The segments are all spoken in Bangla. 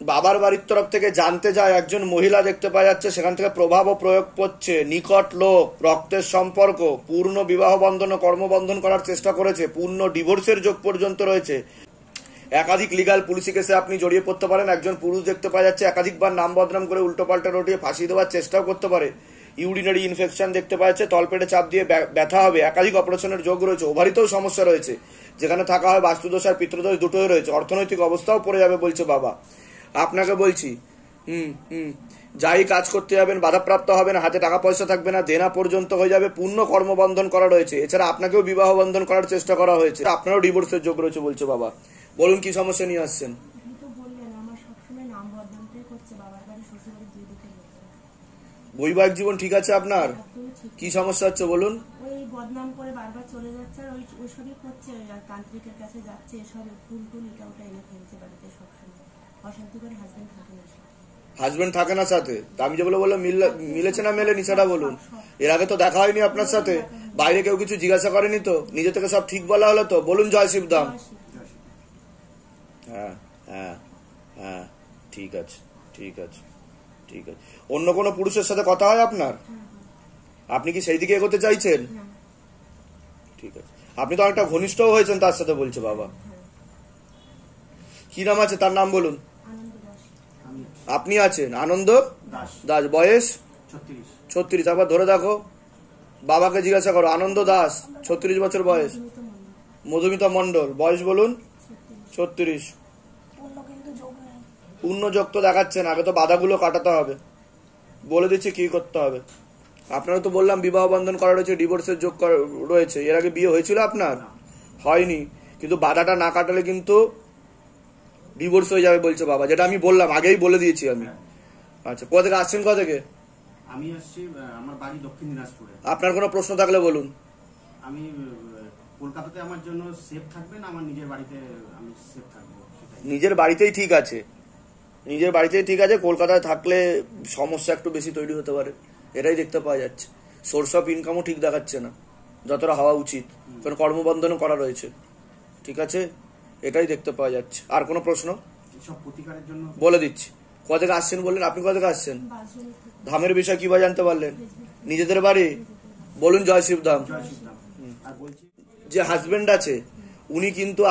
বাবার বাড়ির তরফ থেকে জানতে যায় একজন মহিলা দেখতে পাওয়া যাচ্ছে, সেখান থেকে প্রভাব ও প্রয়োগ করছে, নিকট লোক, রক্তের সম্পর্ক, পূর্ণ বিবাহ বন্ধন ও কর্মবন্ধন করার চেষ্টা করেছে, পূর্ণ ডিভোর্সের যোগ পর্যন্ত রয়েছে। একাধিক লিগাল পুলিশি কেসে আপনি জড়িয়ে পড়তে পারেন। একজন পুরুষ দেখতে পাওয়া যাচ্ছে একাধিকবার নাম বদনাম করে উল্টোপাল্টা রটিয়ে ফাঁসি দেওয়ার চেষ্টাও করতে পারে। ইউরিনারি ইনফেকশন দেখতে পাওয়া যাচ্ছে, তলপেটে চাপ দিয়ে ব্যথা হবে, একাধিক অপারেশনের যোগ রয়েছে, ওভারিতেও সমস্যা রয়েছে, যেখানে থাকা হয় বাস্তুদোষ আর পিতৃদোষ দুটোই রয়েছে, অর্থনৈতিক অবস্থাও পড়ে যাবে বলছে বাবা। আপনাকে বলছি যাই কাজ করতে যাবেন বাধাপ্রাপ্ত হবেন, হাতে টাকা পয়সা থাকবে না, দেনা পর্যন্ত হয়ে যাবে, পূর্ণ কর্মবন্ধন করা রয়েছে। এছাড়া আপনাকেও বিবাহ বন্ধন করার চেষ্টা করা হয়েছে, আপনারও ডিভোর্সের যোগ রয়েছে বলছে বাবা। বলুন কি সমস্যা নিয়ে আসছেন? বৈবাহিক জীবন ঠিক আছে আপনার? কি সমস্যা হচ্ছে বলুন? ওই বদনাম করে বারবার চলে যাচ্ছে আর ওই সবই করছে, আর তান্ত্রিকের কাছে যাচ্ছে, এসব ফুল টুল এটা ওটা এনে ফেলছে বাড়িতে সবসময়, অশান্তি করে। হাজবেন্ড থাকে না, হাজবেন্ড থাকে না সাথে? আমি যেগুলো বললাম মিলেছে না মেলেনি সেটা বলুন। এর আগে তো দেখা হয়নি আপনার সাথে, বাইরে কেউ কিছু জিজ্ঞাসা করেনি তো, নিজে থেকে সব ঠিক বলা হলো তো? বলুন জয় শিবধাম। হ্যাঁ হ্যাঁ হ্যাঁ, ঠিক আছে ঠিক আছে ঠিক আছে। অন্য কোনো পুরুষের সাথে কথা হয় আপনার? আপনি কি সেই দিকে এগোতে চাইছেন? ঠিক আছে, আপনি তো অনেকটা ঘনিষ্ঠ হয়েছেন তার সাথে বলছে বাবা। কি নাম আছে তার নাম বলুন? আপনি আছেন আনন্দ দাস, বয়স 36। আবার ধরে দেখো, বাবাকে জিজ্ঞাসা করো। আনন্দ দাস, 36 বছর বয়স। মধুমিতা মন্ডল, বয়স বলুন? 36। পূর্ণ যোগ তো দেখাচ্ছে না, আগে তো বাধাগুলো কাটাতে হবে। বলে দিচ্ছি কি করতে হবে। আপনারা তো বললাম বিবাহ বন্ধন করা রয়েছে, ডিভোর্সের যোগ রয়েছে। এর আগে বিয়ে হয়েছিল আপনার? হয়নি, কিন্তু বাধাটা না কাটালে কিন্তু ডিভোর্স হয়ে যাবে বলছে বাবা, যেটা আমি বললাম, আগেই বলে দিয়েছি আমি। আচ্ছা, কোথা থেকে আসছেন? কোথা থেকে? আমি আসছি, আমার বাড়ি দক্ষিণ দিনাজপুরে। আপনার কোনো প্রশ্ন থাকলে বলুন। আমি কলকাতাতে আমার জন্য সেফ থাকবে না আমার নিজের বাড়িতে আমি সেফ থাকবো? নিজের বাড়িতেই ঠিক আছে, নিজের বাড়িতেই ঠিক আছে। কলকাতায় থাকলে সমস্যা একটু বেশি তৈরি হতে পারে, এটাই দেখতে পাওয়া যাচ্ছে। সোর্স অফ ইনকামও ঠিক দেখাচ্ছে না যতটা হওয়া উচিত, কারণ কর্মবন্ধনও করা রয়েছে। ঠিক আছে, এটাই দেখতে পাওয়া যাচ্ছে। আর কোনো প্রশ্ন? সব প্রতিকারের জন্য বলে দিচ্ছি। কোথা থেকে আসছেন বললেন? আপনি কোথা থেকে আসছেন? ধামের বিষয় কিভাবে জানতে পারলেন? নিজেদের বাড়ি? বলুন জয় শিবধাম। আর বলছি যে হাজবেন্ড আছে উনি কিন্তু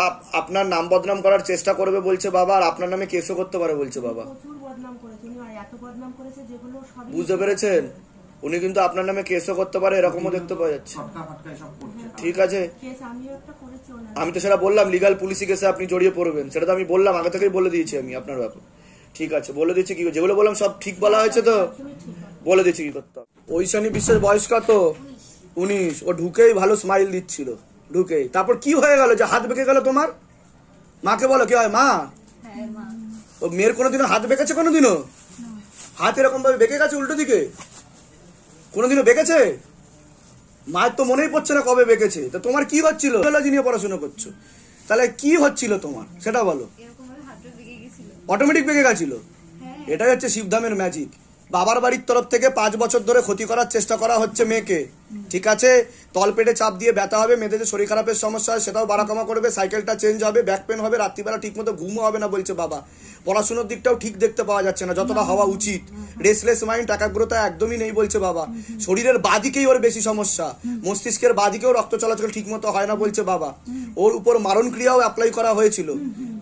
আপনার নাম বদনাম করার চেষ্টা করবে বলছে বাবা, আর আপনার নামে কেসও করতে পারে বলছে বাবা। প্রচুর বদনাম করেছে উনি, আর এত বদনাম করেছে যেগুলো সবই বুঝতে পেরেছেন? উনি কিন্তু আপনার নামে কেসও করতে পারে, এরকমও দেখতে পাওয়া যাচ্ছে। ফটকা ফটকা এসব করছে। ঠিক আছে, কেস আমিও একটা করেছি ওনার। আমি তো সেটা বললাম, লিগাল পুলিশি কেসে আপনি জড়িয়ে পড়বেন, সেটা তো আমি বললাম, আগে থেকেই বলে দিয়েছি আমি আপনার ব্যাপার। ঠিক আছে, বলে দিচ্ছি কি, যেগুলো বললাম সব ঠিক বলা হয়েছে তো? বলে দিচ্ছি কি করতে হবে। ঐশানী বিশ্বের বয়স কত? 19। ও ঢুকেই ভালো স্মাইল দিচ্ছিল, ঢুকেই। তারপর কি হয়ে গেল যে হাত বেঁকে গেল তোমার? মাকে বলো কি হয়? মা, ও মেয়ের কোনোদিনও হাত বেঁকেছে? কোনোদিনও হাত এরকম ভাবে বেঁকে গেছে উল্টো দিকে? কোনোদিনও বেঁকেছে? মায়ের তো মনেই পড়ছে না কবে বেঁকেছে। তো তোমার কি হচ্ছিল? জিওলজি নিয়ে পড়াশোনা করছো, তাহলে কি হচ্ছিল তোমার সেটা বলো। এরকম ভাবে হাতটা বেঁকে গেছিল। অটোমেটিক বেঁকে গেছিল? এটাই হচ্ছে শিবধামের ম্যাজিক। বাবার বাড়ির তরফ থেকে 5 বছর ধরে ক্ষতি করার চেষ্টা করা হচ্ছে মেয়েকে। ঠিক আছে, তলপেটে চাপ দিয়ে ব্যথা হবে, মেয়েদের যে শরীর খারাপের সমস্যা হয় সেটাও বাড়াকামা করবে, সাইকেলটা চেঞ্জ হবে, ব্যাক পেন হবে, রাত্রিবেলা ঠিক মতো ঘুমও হবে না বলছে বাবা। পড়াশোনার দিকটাও ঠিক দেখতে পাওয়া যাচ্ছে না যতটা হওয়া উচিত। রেসলেস মাইন্ড, একাগ্রতা একদমই নেই বলছে বাবা। শরীরের বাদিকেই ওর বেশি সমস্যা, মস্তিষ্কের বাদিকেও রক্ত চলাচল ঠিক মতো হয় না বলছে বাবা। ওর উপর মারণ ক্রিয়াও অ্যাপ্লাই করা হয়েছিল।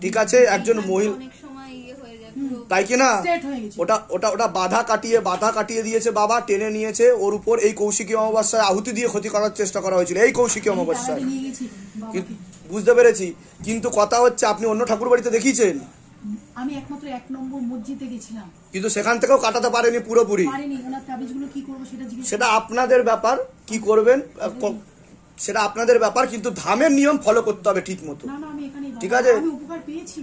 ঠিক আছে, একজন মহিলা, অনেক সময় ইয়ে হয়ে যায়, তাই কি না? ওটা ওটা ওটা বাধা কাটিয়ে দিয়েছে বাবা, টেনে নিয়েছে ওর উপর। এই কৌশিকী অমাবস্যায় আহুতি দিয়ে ক্ষতি করার চেষ্টা করা হয়েছিল, এই কৌশিকী অমাবস্যায়। বুঝতে পেরেছি, কিন্তু কথা হচ্ছে আপনি অন্য ঠাকুর বাড়িতে দেখিয়েছেন? আমি একমাত্র 1 নম্বর মসজিদে গেছিলাম, কিন্তু সেখান থেকেও কাটাতে পারেনি পুরোপুরি। পারিনি। ওনার তাবিজগুলো কি করব সেটা জিজ্ঞেস, সেটা আপনাদের ব্যাপার, কি করবেন সেটা আপনাদের ব্যাপার, কিন্তু ধামের নিয়ম ফলো করতে হবে ঠিক মতো। না না আমি এখানে ঠিক আছে, আমি উপকার পেয়েছি,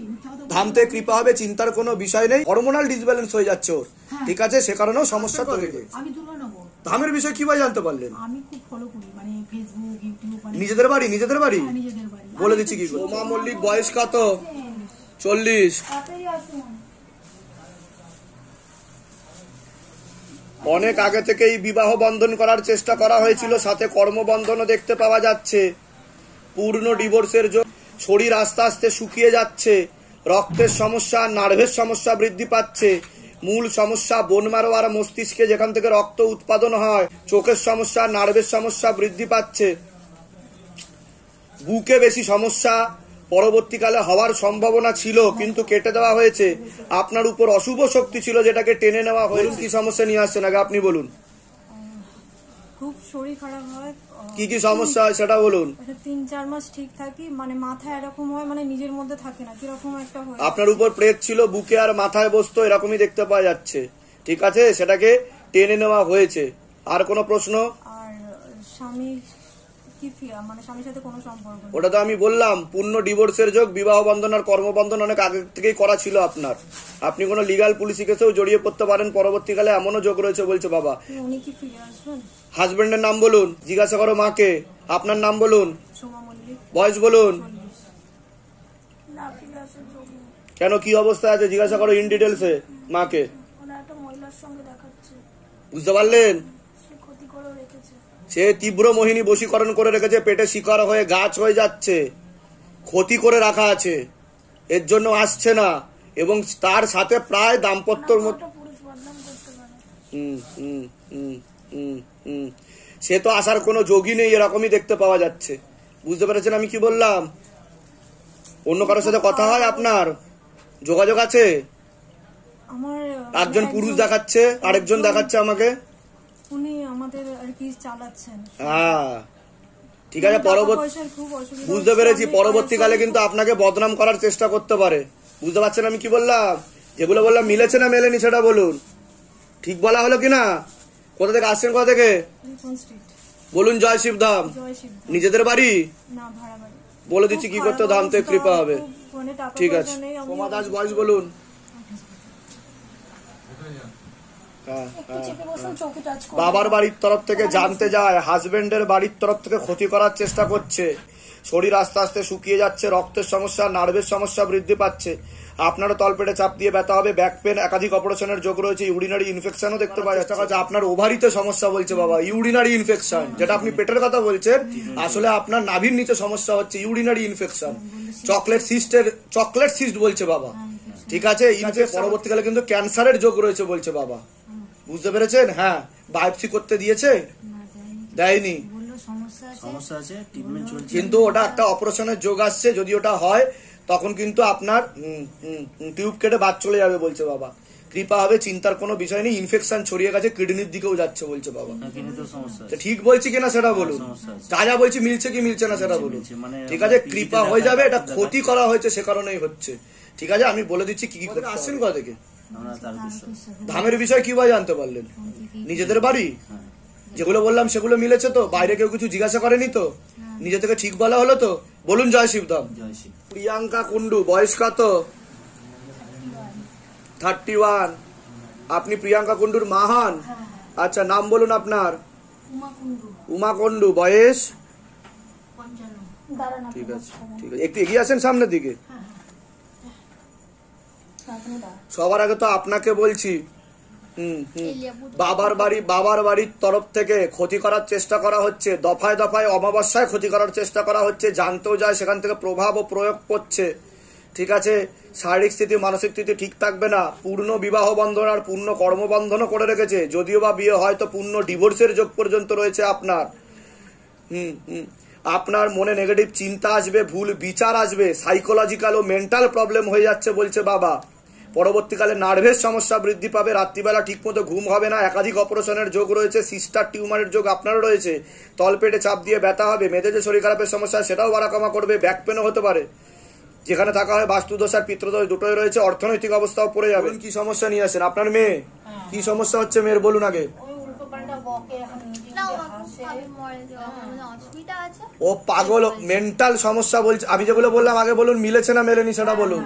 ধাম থেকে কৃপা হবে, চিন্তার কোনো বিষয় নেই। হরমোনাল ডিসব্যালেন্স হয়ে যাচ্ছে ওর। ঠিক আছে, সে কারণেও সমস্যা তৈরি হয়েছে। আমি দুর্গানগর। ধামের বিষয় কিভাবে জানতে পারলেন? আমি খুব ফলো করি, মানে ফেসবুক, ইউটিউব। নিজেদের বাড়ি? নিজেদের বাড়ি নিজেদের বাড়ি। বলে দিচ্ছি কি। সোমা মল্লিক, বয়স কত? 40। অনেক আগে থেকেই বিবাহ বন্ধন করার চেষ্টা করা হয়েছিল, সাথে কর্মবন্ধনও দেখতে পাওয়া যাচ্ছে। পূর্ণ ডিভোর্সের জন্য শরীর আস্তে আস্তে শুকিয়ে যাচ্ছে, রক্তের সমস্যা, নার্ভের সমস্যা বৃদ্ধি পাচ্ছে। মূল সমস্যা বোন ম্যারো আর মস্তিষ্কে, যেখান থেকে রক্ত উৎপাদন হয়। চোখের সমস্যা, নার্ভের সমস্যা বৃদ্ধি পাচ্ছে। বুকে বেশি সমস্যা পরবর্তীকালে হওয়ার সম্ভাবনা ছিল, কিন্তু কেটে দেওয়া হয়েছে। আপনার উপর অশুভ শক্তি ছিল, যেটাকে টেনে নেওয়া হয়েছে। কি সমস্যা নিয়ে আসছেন আগে আপনি বলুন। খুব শরীর খারাপ হয়। কি কি সমস্যা হয় সেটা বলুন। 3-4 মাস ঠিক থাকি, মানে মাথা এরকম হয়, মানে নিজের মধ্যে থাকে না, কিরকম একটা হয়। আপনার উপর প্রেত ছিল, বুকে আর মাথায় বসতো, এরকমই দেখতে পাওয়া যাচ্ছে। ঠিক আছে, সেটাকে টেনে নেওয়া হয়েছে। আর কোনো প্রশ্ন? আর স্বামী কি মানে স্বামীর সাথে কোনো সম্পর্ক নেই। ওটা তো আমি বললাম, পূর্ণ ডিভোর্সের যোগ, বিবাহ বন্ধন আর কর্মবন্ধন অনেক আগে থেকেই করা ছিল আপনার। আপনি কোনো লিগাল পুলিশি কেসেও জড়িয়ে পড়তে পারেন পরবর্তীকালে, এমনও যোগ রয়েছে বলছে বাবা। উনি কি ফিরে আসবেন? হাজবেন্ডের নাম বলুন, জিজ্ঞাসা করো মাকে। আপনার নাম বলুন, সোমা মল্লিক। বয়স বলুন। 40। না ফিরে আসার যোগ নেই। কেন, কি অবস্থায় আছে জিজ্ঞাসা করো ইন ডিটেলসে মাকে। ওরা একটা মহিলার সঙ্গে দেখাচ্ছে, বুঝতে পারলেন? সে ক্ষতি করে রেখেছে। সে তীব্র মোহিনী বশীকরণ করে রেখেছে, পেটে শিকার হয়ে গাছ হয়ে যাচ্ছে, ক্ষতি করে রাখা আছে, এর জন্য আসছে না। এবং তার সাথে প্রায় দাম্পত্যর মতো। একটা পুরুষ বদনাম করতে পারে। হুম হুম হুম হুম হুম সে তো আসার কোনো যোগই নেই, এরকমই দেখতে পাওয়া যাচ্ছে। বুঝতে পেরেছেন আমি কি বললাম? অন্য কারোর সাথে কথা হয় আপনার? যোগাযোগ আছে? আমার একজন পুরুষ দেখাচ্ছে, আরেকজন দেখাচ্ছে আমাকে। উনি আমাদের আর কি চালাচ্ছেন। হ্যাঁ ঠিক আছে, পরবর্তী পয়সার খুব অসুবিধা বুঝতে হচ্ছে, পেরেছি। আমি পরবর্তীকালে কিন্তু আপনাকে বদনাম করার চেষ্টা করতে পারে। বুঝতে পারছেন আমি কি বললাম? যেগুলো বললাম মিলেছে না মেলেনি সেটা বলুন। ঠিক বলা হলো কিনা? কোথা থেকে আসছেন, কোথা থেকে রিপন স্ট্রিট, বলুন? জয় শিবধাম। জয় শিব। নিজেদের বাড়ি? না, ভাড়া বাড়ি। বলে দিচ্ছি কি করতে, ধাম থেকে কৃপা হবে। খুব মানে টাকা ঠিক পয়সা আছে, নেই, আমি- সোমা দাস বয়স বলুন। হ্যাঁ, একটু চেপে বসুন, চৌকি টাচ করুন। বাবার বাড়ির তরফ থেকে জানতে যায়, হাজবেন্ডের বাড়ির তরফ থেকে ক্ষতি করার চেষ্টা করছে। শরীর আস্তে আস্তে শুকিয়ে যাচ্ছে, রক্তের সমস্যা, নার্ভের সমস্যা বৃদ্ধি পাচ্ছে। আপনারও তলপেটে চাপ দিয়ে ব্যথা হবে, ব্যাক পেন, একাধিক অপারেশনের যোগ রয়েছে, ইউরিনারি ইনফেকশনও দেখতে পাওয়া যাচ্ছে। আপনার ওভারিতে সমস্যা বলছে বাবা, ইউরিনারি ইনফেকশন। যেটা আপনি পেটের কথা বলছেন, আসলে আপনার নাভির নিচে সমস্যা হচ্ছে, ইউরিনারি ইনফেকশন। চকলেট সিস্ট বলছে বাবা। ঠিক আছে, পরবর্তীকালে কিন্তু ক্যান্সারের যোগ রয়েছে বলছে বাবা। বুঝতে পেরেছেন? হ্যাঁ, বায়োপসি করতে দিয়েছে? দেয়নি। বললো সমস্যা আছে, সমস্যা আছে, ট্রিটমেন্ট চলছে। কিন্তু ওটা একটা অপারেশনের যোগ আসছে, যদি ওটা হয় তখন কিন্তু আপনার টিউব কেটে বাদ চলে যাবে বলছে বাবা। কৃপা হবে, চিন্তার কোনো বিষয় নেই। ইনফেকশন ছড়িয়ে গেছে, কিডনির দিকেও যাচ্ছে বলছে বাবা। কিডনিতেও সমস্যা তো আছে। ঠিক বলছি কিনা সেটা বলুন। সমস্যা আছে। যা যা বলছি মিলছে কি মিলছে না সেটা বলুন। মিলছে, মানে ঠিক আছে, পিজিতে কৃপা হয়ে যাবে। এটা দেখা- ক্ষতি করা হয়েছে, সে কারণেই হচ্ছে। ঠিক আছে, আমি বলে দিচ্ছি কি কি করতে হবে। আসছেন কোথা থেকে? আমরা তার বিষয় ধামের বিষয় কিভাবে জানতে পারলেন? নিজেদের বাড়ি? যেগুলো বললাম সেগুলো মিলেছে তো? বাইরে কেউ কিছু জিজ্ঞাসা করেনি তো? নিজে থেকে ঠিক বলা হলো তো? বলুন জয় শিবধাম। জয় শিব। প্রিয়াঙ্কা কুন্ডু, বয়স কত? 31। আপনি প্রিয়াঙ্কা কুন্ডুর মা হন? আচ্ছা, নাম বলুন আপনার। উমা কুন্ডু, বয়স? দাঁড়ান, ঠিক আছে, ঠিক আছে, একটু এগিয়ে আসেন সামনের দিকে। সবার আগে তো আপনাকে বলছি, বাবার বাড়ির তরফ থেকে ক্ষতি করার চেষ্টা করা হচ্ছে, দফায় দফায় অমাবস্যায় ক্ষতি করার চেষ্টা করা হচ্ছে, জানতেও যায়, সেখান থেকে প্রভাব ও প্রয়োগ করছে। ঠিক আছে, শারীরিক স্থিতি, মানসিক স্থিতি ঠিক থাকবে না। পূর্ণ বিবাহ বন্ধন আর পূর্ণ কর্মবন্ধনও করে রেখেছে, যদিও বা বিয়ে হয়তো পূর্ণ ডিভোর্সের যোগ পর্যন্ত রয়েছে আপনার। আপনার মনে নেগেটিভ চিন্তা আসবে, ভুল বিচার আসবে, সাইকোলজিক্যাল ও মেন্টাল প্রবলেম হয়ে যাচ্ছে বলছে বাবা। পরবর্তীকালে নার্ভের সমস্যা বৃদ্ধি পাবে, রাত্রিবেলা ঠিকমতো ঘুম হবে না, একাধিক অপারেশনের যোগ রয়েছে, সিস্টার টিউমারের যোগ আপনারও রয়েছে, তলপেটে চাপ দিয়ে ব্যথা হবে, মেয়েদের যে শরীর খারাপের সমস্যা সেটাও বাড়া কমা করবে, ব্যাক পেনও হতে পারে। যেখানে থাকা হয় বাস্তুদোষ আর পিতৃদোষ দুটোই রয়েছে, অর্থনৈতিক অবস্থাও পড়ে যাবে। কি সমস্যা নিয়ে আসেন আপনার মেয়ে? কি সমস্যা হচ্ছে মেয়ের বলুন আগে। না, ও ভাবে মরে যাওয়া, মানে অসুবিধা আছে। ও পাগল, মেন্টাল সমস্যা বলছে। আমি যেগুলো বললাম আগে বলুন, মিলেছে না মেলেনি সেটা বলুন।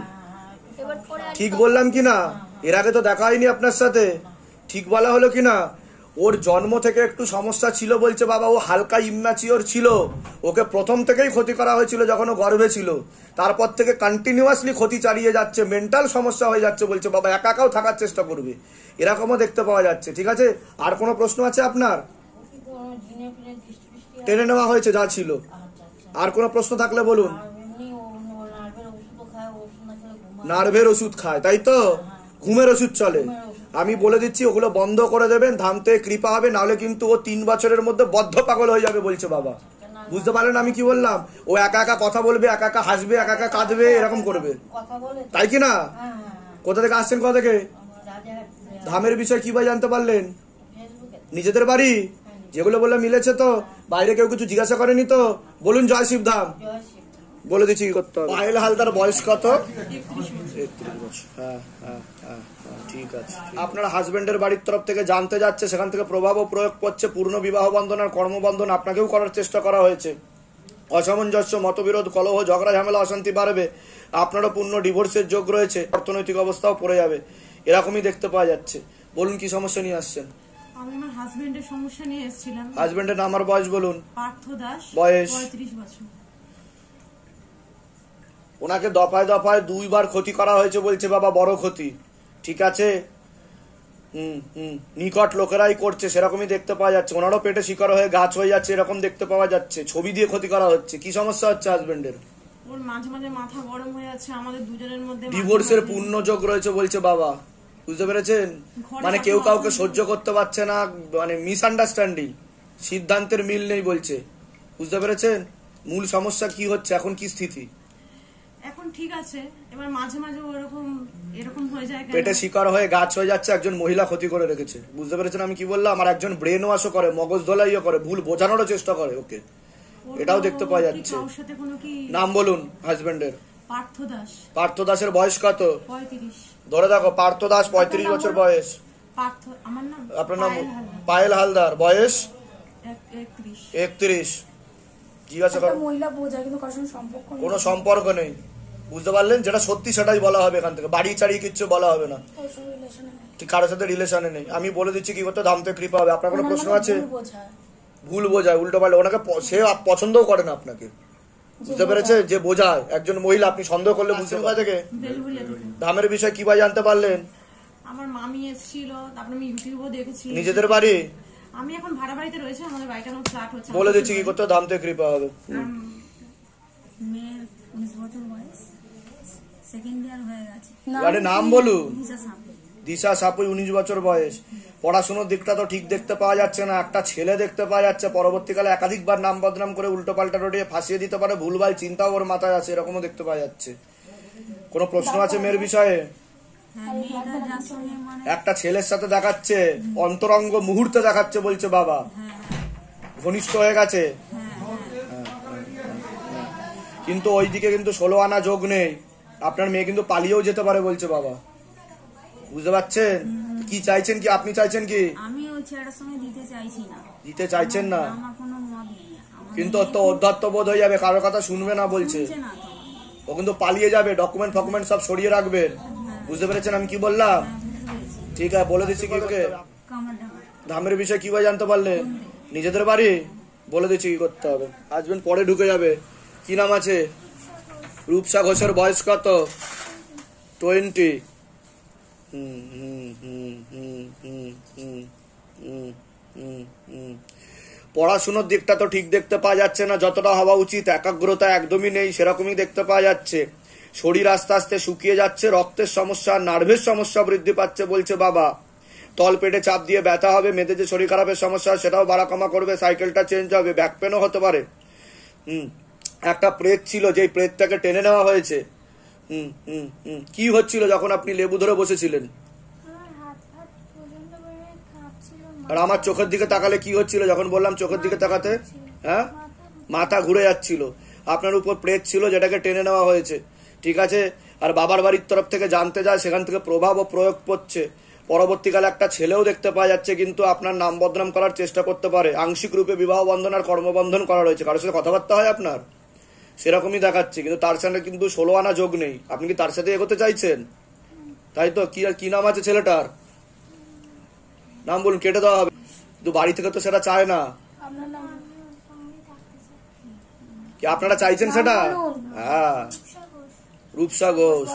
এবার পরে আর ঠিক বললাম কিনা? এর আগে তো দেখা হয়নি আপনার সাথে, ঠিক বলা হলো কিনা? ওর জন্ম থেকে একটু সমস্যা ছিল বলছে বাবা, ও হালকা ইম্যাচিওর ছিল, ওকে প্রথম থেকেই ক্ষতি করা হয়েছিল যখন ও গর্ভে ছিল, তারপর থেকে কন্টিনিউয়াসলি ক্ষতি চালিয়ে যাচ্ছে, মেন্টাল সমস্যা হয়ে যাচ্ছে বলছে বাবা, একা একাও থাকার চেষ্টা করবে, এরকমও দেখতে পাওয়া যাচ্ছে। ঠিক আছে, আর কোনো প্রশ্ন আছে আপনার? টেনে নেওয়া হয়েছে যা ছিল। নার্ভের ওষুধ খায়, তাই তো? ঘুমের ওষুধ চলে। আমি বলে দিচ্ছি ওগুলো বন্ধ করে দেবেন, ধামতে কৃপা হবে, নাহলে কিন্তু ও 3 বছরের মধ্যে বদ্ধ পাগল হয়ে যাবে বলছে বাবা। বুঝতে পারলেন আমি কি বললাম? ও একা একা কথা বলবে, একা একা হাসবে, একা একা কাঁদবে, এরকম করবে, তাই কি না? কোথা থেকে আসছেন, কোথা থেকে? ধামের বিষয় কি ভাই জানতে পারলেন? নিজেদের বাড়ি? যেগুলো বললে মিলেছে তো? বাইরে কেউ কিছু জিজ্ঞাসা করেনি তো? বলুন জয় শিব ধাম। বলে দিচ্ছি কি করতে হবে। পায়েল হালদার বয়স কত? 31 বছর। হ্যাঁ হ্যাঁ হ্যাঁ ঠিক আছে। আপনার হাজবেন্ডের বাড়ির তরফ থেকে জানতে যাচ্ছে, সেখান থেকে প্রভাব ও প্রয়োগ করছে, পূর্ণ বিবাহ বন্ধন আর কর্মবন্ধন আপনাকেও করার চেষ্টা করা হয়েছে। অসামঞ্জস্য, মতবিরোধ, কলহ, ঝগড়া ঝামেলা, অশান্তি বাড়বে, আপনারও পূর্ণ ডিভোর্সের যোগ রয়েছে, অর্থনৈতিক অবস্থাও পড়ে যাবে, এরকমই দেখতে পাওয়া যাচ্ছে। বলুন কি সমস্যা নিয়ে আসছেন? আমি আমার হাজবেন্ডের সমস্যা নিয়ে এসেছিলাম। হাজবেন্ডের নাম আর বয়স বলুন। পার্থ দাস, বয়স 35 বছর। ওনাকে দফায় দফায় 2 বার ক্ষতি করা হয়েছে বলছে বাবা, বড় ক্ষতি, ঠিক আছে? নিকট লোকেরাই করছে, সেরকমই দেখতে পাওয়া যাচ্ছে। ওনারও পেটে শিকার হয়ে গাছ হয়ে যাচ্ছে, এরকম দেখতে পাওয়া যাচ্ছে। ছবি দিয়ে ক্ষতি করা হচ্ছে। কি সমস্যা হচ্ছে হাজবেন্ডের? ওর মাঝে মাঝে মাথা গরম হয়ে যাচ্ছে, আমাদের দুজনের মধ্যে ডিভোর্সের পূর্ণ যোগ রয়েছে বলছে বাবা, বুঝতে পেরেছেন? মানে কেউ কাউকে সহ্য করতে পারছে না, মানে মিসআন্ডারস্ট্যান্ডিং, সিদ্ধান্তের মিল নেই বলছে, বুঝতে পেরেছেন? মূল সমস্যা কি হচ্ছে, এখন কি স্থিতি? এখন ঠিক আছে, এবার মাঝে মাঝে এরকম হয়ে যায়। পেটে শিকার হয়ে গাছ হয়ে যাচ্ছে, একজন মহিলা ক্ষতি করে রেখেছে, বুঝতে পেরেছেন আমি কি বললাম? আর একজন ব্রেন ওয়াশও করে, মগজ ধোলাইও করে, ভুল বোঝানোরও চেষ্টা করে ওকে, এটাও দেখতে পাওয়া যাচ্ছে। নাম বলুন হাজবেন্ডের। পার্থ দাস। পার্থ দাসের বয়স কত? 35। ধরে দেখো, পার্থ দাস 35 বছর বয়স। পার্থ, আমার নাম? আপনার নাম? পায়েল হালদার, বয়স 31। জিজ্ঞাসা করো। মহিলা বোঝা কিন্তু কারোর সঙ্গে সম্পর্ক নেই। কোনো সম্পর্ক নেই, বুঝতে পারলেন? যেটা সত্যি সেটাই বলা হবে এখান থেকে, বাড়ি চাড়ি কিচ্ছু বলা হবে না, ওর সঙ্গে রিলেশনে নেই। ঠিক কারোর সাথে রিলেশনে নেই। আমি বলে দিচ্ছি কি করতে, ধামতে কৃপা হবে। আপনার কোনো প্রশ্ন আছে? ভুল বোঝায়, উল্টো পাল্টা, ওনাকে সে পছন্দও করে না আপনাকে, বুঝতে পেরেছে? যে বোঝায় একজন মহিলা, আপনি সন্দেহ করলে বুঝতে পারা থেকে। ধামের বিষয় কি ভাই জানতে পারলেন? আমার মামি এসেছিল, তারপরে আমি ইউটিউবও দেখেছি। নিজেদের বাড়ি? আমি এখন ভাড়া বাড়িতে রয়েছে, আমাদের বাড়িটা এখন ফ্ল্যাট হচ্ছে। বলে দিচ্ছি কি করতে, ধামতে কৃপা হবে। মেয়ের 19 বছর বয়স, সেকেন্ড ইয়ার হয়ে গেছে। আরে নাম বলুন। দিশা সাঁপুই। দিশা সাপুই, 19 বছর বয়স। পড়াশোনার দিকটা তো ঠিক দেখতে পাওয়া যাচ্ছে না। একটা ছেলে দেখতে পাওয়া যাচ্ছে, পরবর্তীকালে একাধিকবার নাম বদনাম করে উল্টো পাল্টা রটিয়ে ফাঁসিয়ে দিতে পারে, ভুলভাল চিন্তাও ওর মাথায় আছে, এরকমও দেখতে পাওয়া যাচ্ছে। কোনো প্রশ্ন আছে মেয়ের বিষয়ে? হ্যাঁ, মেয়েটা যার সঙ্গে মানে একটা ছেলের সাথে দেখাচ্ছে, অন্তরঙ্গ মুহূর্তে দেখাচ্ছে বলছে বাবা, ঘনিষ্ঠ হয়ে গেছে, কিন্তু ওইদিকে কিন্তু 16 আনা যোগ নেই। আপনার মেয়ে কিন্তু পালিয়েও যেতে পারে বলছে বাবা, বুঝতে পারছেন? কি চাইছেন, কি আপনি চাইছেন কি? আমি ওই ছেলেটার সঙ্গে দিতে চাইছি না। দিতে চাইছেন না? আমার কোনো মত নেই। কিন্তু ওর তো অধ্যাত্ম বোধ হয়ে যাবে, কারোর কথা শুনবে না বলছে। শুনছে না তো। ও কিন্তু পালিয়ে যাবে, ডকুমেন্ট ফকুমেন্ট সব সরিয়ে রাখবেন, বুঝতে পেরেছেন আমি কি বললাম? ঠিক আছে, বলে দিচ্ছি কি ওকে। ধামের বিষয় কি ভাই জানতে পারলেন? নিজেদের বাড়ি? বলে দিচ্ছি কি করতে হবে। হাজবেন্ড পরে ঢুকে যাবে। কি নাম আছে? রূপসা ঘোষের বয়স কত? 20। পড়াশোনার দিকটা তো ঠিক দেখতে পাওয়া যাচ্ছে না, যতটা হওয়া উচিত। একাগ্রতা একদমই নেই, সেরকমই দেখতে পাওয়া যাচ্ছে। শরীর আস্তে আস্তে শুকিয়ে যাচ্ছে, রক্তের সমস্যা, নার্ভের সমস্যা বৃদ্ধি পাচ্ছে বলছে বাবা। তল পেটে চাপ দিয়ে ব্যথা হবে, মেয়েদের যে শরীর খারাপের সমস্যা সেটাও বাড়া কমা করবে, সাইকেলটা চেঞ্জ হবে, ব্যাক পেনও হতে পারে। একটা প্রেত ছিল, যেই প্রেতটাকে টেনে নেওয়া হয়েছে। কি হচ্ছিল যখন আপনি লেবু ধরে বসেছিলেন? আর আমার চোখের দিকে তাকালে কি হচ্ছিল যখন বললাম চোখের দিকে তাকাতে? হ্যাঁ, মাথা ঘুরে যাচ্ছিল। আপনার উপর প্রেত ছিল, যেটাকে টেনে নেওয়া হয়েছে, ঠিক আছে? আর বাবার বাড়ির তরফ থেকে জানতে যায়, সেখান থেকে প্রভাব ও প্রয়োগ করছে। পরবর্তীকালে একটা ছেলেও দেখতে পাওয়া যাচ্ছে, কিন্তু আপনার নাম বদনাম করার চেষ্টা করতে পারে। আংশিক রূপে বিবাহ বন্ধন আর কর্মবন্ধন করা রয়েছে। কারোর সাথে কথাবার্তা হয় আপনার, সেরকমই দেখাচ্ছে, কিন্তু তার সাথে কিন্তু 16 আনা যোগ নেই। আপনি কি তার সাথে এগোতে চাইছেন? তাই তো? কি নাম আছে ছেলেটার? নাম বলুন, কেটে দেওয়া হবে। কিন্তু বাড়ি থেকে তো সেটা চায় না। কি আপনারা চাইছেন সেটা? হ্যাঁ, রূপসা ঘোষ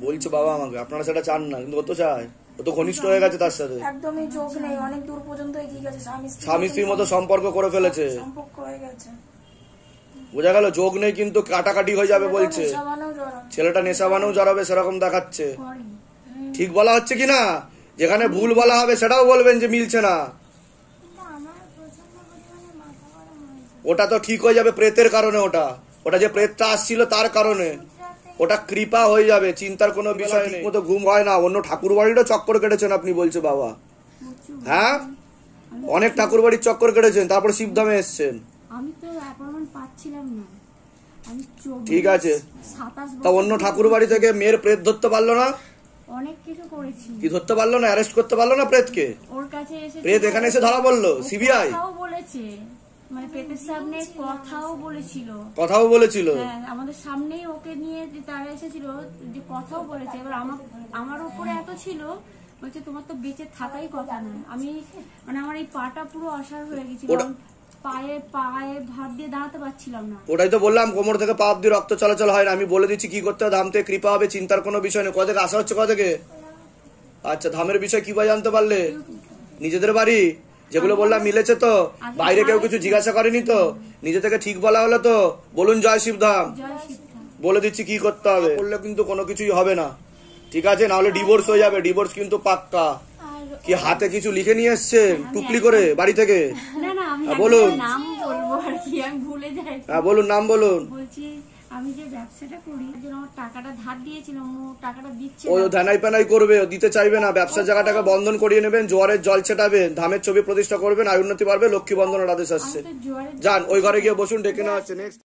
বলছে বাবা আমাকে, আপনারা সেটা চান না, কিন্তু ও তো চায়। ও তো ঘনিষ্ঠ হয়ে গেছে তার সাথে, একদমই যোগ নেই, অনেক দূর পর্যন্ত এগিয়ে গেছে, স্বামী স্ত্রীর মতো সম্পর্ক করে ফেলেছে। সম্পর্ক হয়ে গেছে। বোঝা গেল, যোগ নেই কিন্তু কাটাকাটি হয়ে যাবে বলছে। নেশাবানেও জ্বর হবে। ছেলেটা নেশাবানেও জড়াবে সেরকম দেখাচ্ছে। ঠিক বলা হচ্ছে কি না? যেখানে ভুল বলা হবে সেটাও বলবেন যে মিলছে না। ওটা তো ঠিক হয়ে যাবে প্রেতের কারণে, ওটা যে প্রেতটা আসছিল তার কারণে ওটা কৃপা হয়ে যাবে, চিন্তার কোনো বিষয় নেই। মতো ঘুম হয় না, অন্য ঠাকুর বাড়িরও চক্কর কেটেছেন আপনি বলছে বাবা। হ্যাঁ, অনেক ঠাকুর বাড়ির চক্কর কেটেছেন, তারপর শিবধামে এসছেন। আমি তো অ্যাপয়েন্টমেন্ট পাচ্ছিলাম না। আমি ঠিক আছে, 27 তা অন্য ঠাকুর বাড়ি থেকে মেয়ের প্রেত ধরতে পারলো না? অনেক কিছু করেছি। কি ধরতে পারলো না? অ্যারেস্ট করতে পারলো না প্রেতকে? ওর কাছে এসে প্রেত এখানে এসে ধরা পড়লো, সিবিআই কথাও বলেছে, মানে পেটের সামনে কথাও বলেছিল। হ্যাঁ, আমাদের সামনেই ওকে নিয়ে যে তারা এসেছিল, যে কথাও বলেছে। এবার আমার উপরে এত ছিল, বলছে তোমার তো বেঁচে থাকাই কথা নয়। আমি মানে আমার এই পাটা পুরো অসাড় হয়ে গেছিল, পায়ে ভাত দিয়ে দাঁড়াতে পারছিলাম না। ওটাই তো বললাম, কোমর থেকে পা অব্দি রক্ত চলাচল হয় না। আমি বলে দিচ্ছি কি করতে হবে, ধাম থেকে কৃপা হবে, চিন্তার কোনো বিষয় নেই। কোথা থেকে আসা হচ্ছে? কোথা থেকে? আচ্ছা, ধামের বিষয় কি জানতে পারলে? নিজেদের বাড়ি যেগুলো বললাম মিলেছে তো? বাইরে কেউ কিছু জিজ্ঞাসা করেনি তো? নিজে থেকে ঠিক বলা হলো তো? বলুন জয় শিবধাম। বলে দিচ্ছি কি করতে হবে, করলে কিন্তু কোনো কিছুই হবে না, ঠিক আছে? না হলে ডিভোর্স হয়ে যাবে, ডিভোর্স কিন্তু পাক্কা। কি হাতে কিছু লিখে নিয়ে এসছেন টুকলি করে বাড়ি থেকে? বলুন নাম বলবো আর কি, আমি ভুলে যাই। হ্যাঁ বলুন, নাম বলুন। বলছি আমি যে ব্যবসাটা করি, আমার টাকাটা ধার দিয়েছিলাম, ও টাকাটা দিচ্ছে ও ধ্যানাই প্যানাই করবে, ও দিতে চাইবে না। ব্যবসার জায়গাটাকে বন্ধন করিয়ে নেবেন, জোয়ারের জল ছেটাবেন, ধামের ছবি প্রতিষ্ঠা করবেন, আয় উন্নতি বাড়বে, লক্ষ্মী বন্ধনের আদেশ আসছে। যান ওই ঘরে গিয়ে বসুন, ডেকে নেওয়া হচ্ছে। নেক্সট